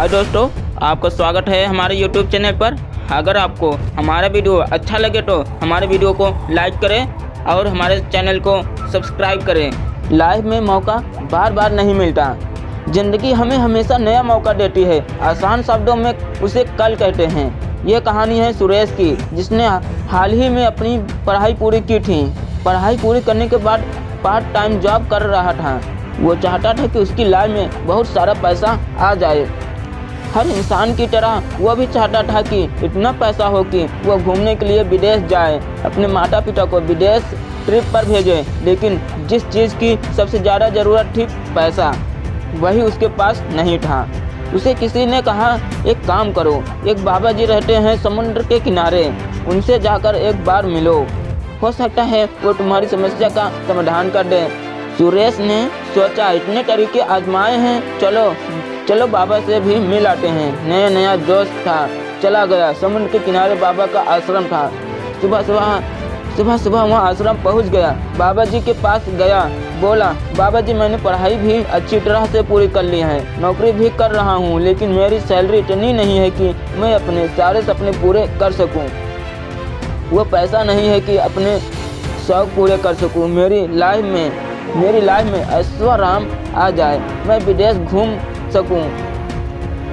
हाय दोस्तों, आपका स्वागत है हमारे YouTube चैनल पर। अगर आपको हमारा वीडियो अच्छा लगे तो हमारे वीडियो को लाइक करें और हमारे चैनल को सब्सक्राइब करें। लाइफ में मौका बार बार नहीं मिलता। ज़िंदगी हमें हमेशा नया मौका देती है। आसान शब्दों में उसे कल कहते हैं। ये कहानी है सुरेश की, जिसने हाल ही में अपनी पढ़ाई पूरी की थी। पढ़ाई पूरी करने के बाद पार्ट टाइम जॉब कर रहा था। वो चाहता था कि उसकी लाइफ में बहुत सारा पैसा आ जाए। हर इंसान की तरह वो भी चाहता था कि इतना पैसा हो कि वो घूमने के लिए विदेश जाए, अपने माता पिता को विदेश ट्रिप पर भेजे। लेकिन जिस चीज़ की सबसे ज़्यादा ज़रूरत थी, पैसा, वही उसके पास नहीं था। उसे किसी ने कहा, एक काम करो, एक बाबा जी रहते हैं समुद्र के किनारे, उनसे जाकर एक बार मिलो, हो सकता है वो तुम्हारी समस्या का समाधान कर दें। सुरेश ने सोचा, इतने तरीके आजमाए हैं, चलो बाबा से भी मिल आते हैं। नया जोश था। चला गया। समुद्र के किनारे बाबा का आश्रम था। सुबह वहाँ आश्रम पहुँच गया। बाबा जी के पास गया, बोला, बाबा जी मैंने पढ़ाई भी अच्छी तरह से पूरी कर ली है, नौकरी भी कर रहा हूँ, लेकिन मेरी सैलरी इतनी नहीं है कि मैं अपने सारे सपने पूरे कर सकूँ। वो पैसा नहीं है कि अपने शौक पूरे कर सकूँ। मेरी लाइफ में ऐश्वर्य आ जाए, मैं विदेश घूम सकूं,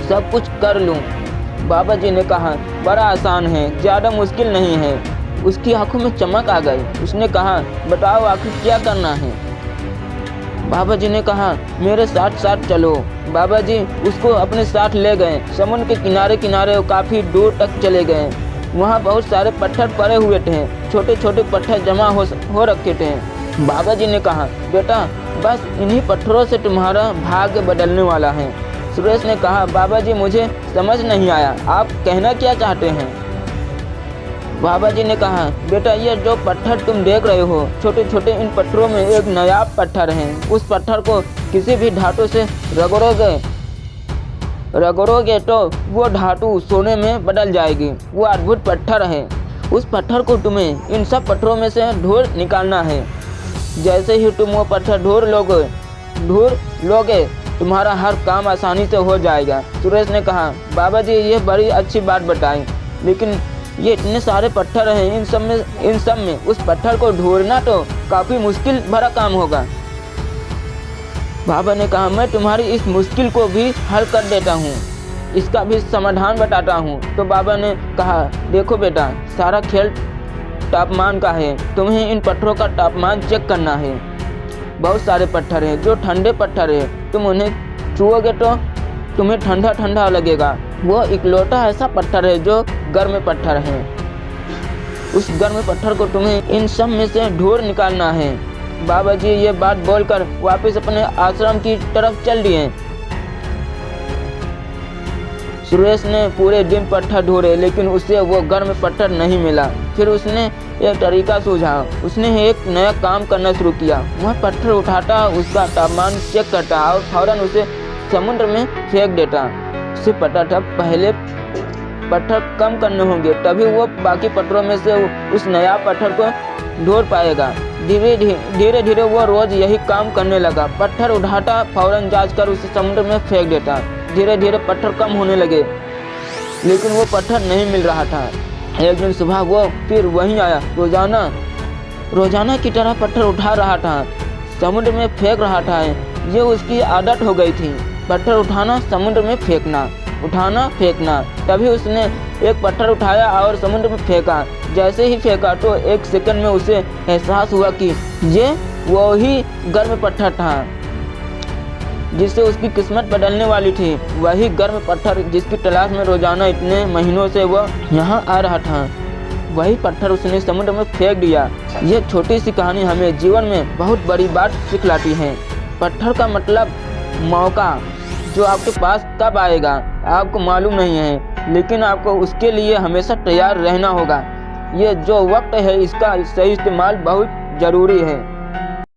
सब कुछ कर लूं। बाबा जी ने कहा, बड़ा आसान है, ज़्यादा मुश्किल नहीं है। उसकी आंखों में चमक आ गई। उसने कहा, बताओ आखिर क्या करना है। बाबा जी ने कहा, मेरे साथ चलो। बाबा जी उसको अपने साथ ले गए। समुद्र के किनारे काफ़ी दूर तक चले गए। वहाँ बहुत सारे पत्थर पड़े हुए थे, छोटे छोटे पत्थर जमा हो रखे थे। बाबा जी ने कहा, बेटा बस इन्हीं पत्थरों से तुम्हारा भाग्य बदलने वाला है। सुरेश ने कहा, बाबा जी मुझे समझ नहीं आया, आप कहना क्या चाहते हैं। बाबा जी ने कहा, बेटा ये जो पत्थर तुम देख रहे हो, छोटे छोटे, इन पत्थरों में एक नायाब पत्थर है। उस पत्थर को किसी भी धातु से रगड़ोगे तो वो धातु सोने में बदल जाएगी। वो अद्भुत पत्थर है। उस पत्थर को तुम्हें इन सब पत्थरों में से ढूंढ निकालना है। जैसे ही तुम वो पत्थर ढूंढ लोगे तुम्हारा हर काम आसानी से हो जाएगा। सुरेश ने कहा, बाबा जी ये बड़ी अच्छी बात बताई, लेकिन ये इतने सारे पत्थर हैं, इन सब में उस पत्थर को ढूंढना तो काफ़ी मुश्किल भरा काम होगा। बाबा ने कहा, मैं तुम्हारी इस मुश्किल को भी हल कर देता हूँ, इसका भी समाधान बताता हूँ। तो बाबा ने कहा, देखो बेटा, सारा खेल तापमान का है। तुम्हें इन पत्थरों का तापमान चेक करना है। बहुत सारे पत्थर हैं जो ठंडे पत्थर है, तुम उन्हें छुओगे तो तुम्हें ठंडा लगेगा। वो इकलौता ऐसा पत्थर है जो गर्म पत्थर है। उस गर्म पत्थर को तुम्हें इन सब में से ढूंढ निकालना है। बाबा जी ये बात बोलकर वापस अपने आश्रम की तरफ चल दिए। सुरेश ने पूरे दिन पत्थर ढूंढे, लेकिन उसे वो गर्म पत्थर नहीं मिला। फिर उसने एक तरीका सूझा। उसने एक नया काम करना शुरू किया। वह पत्थर उठाता, उसका तापमान चेक करता और फौरन उसे समुद्र में फेंक देता। उसे पता था पहले पत्थर कम करने होंगे, तभी वो बाकी पत्थरों में से उस नया पत्थर को ढूंढ पाएगा। धीरे धीरे वो रोज यही काम करने लगा। पत्थर उठाता, फौरन जांच कर उसे समुद्र में फेंक देता। धीरे धीरे पत्थर कम होने लगे, लेकिन वो पत्थर नहीं मिल रहा था। एक दिन सुबह वो फिर वहीं आया। रोजाना की तरह पत्थर उठा रहा था, समुद्र में फेंक रहा था। ये उसकी आदत हो गई थी, पत्थर उठाना, समुद्र में फेंकना, उठाना फेंकना। तभी उसने एक पत्थर उठाया और समुद्र में फेंका। जैसे ही फेंका तो एक सेकंड में उसे एहसास हुआ कि ये वही गर्म पत्थर था जिससे उसकी किस्मत बदलने वाली थी। वही गर्म पत्थर जिसकी तलाश में रोजाना इतने महीनों से वह यहाँ आ रहा था, वही पत्थर उसने समुद्र में फेंक दिया। ये छोटी सी कहानी हमें जीवन में बहुत बड़ी बात सिखलाती है। पत्थर का मतलब मौका, जो आपके पास कब आएगा आपको मालूम नहीं है, लेकिन आपको उसके लिए हमेशा तैयार रहना होगा। ये जो वक्त है, इसका सही इस्तेमाल बहुत ज़रूरी है।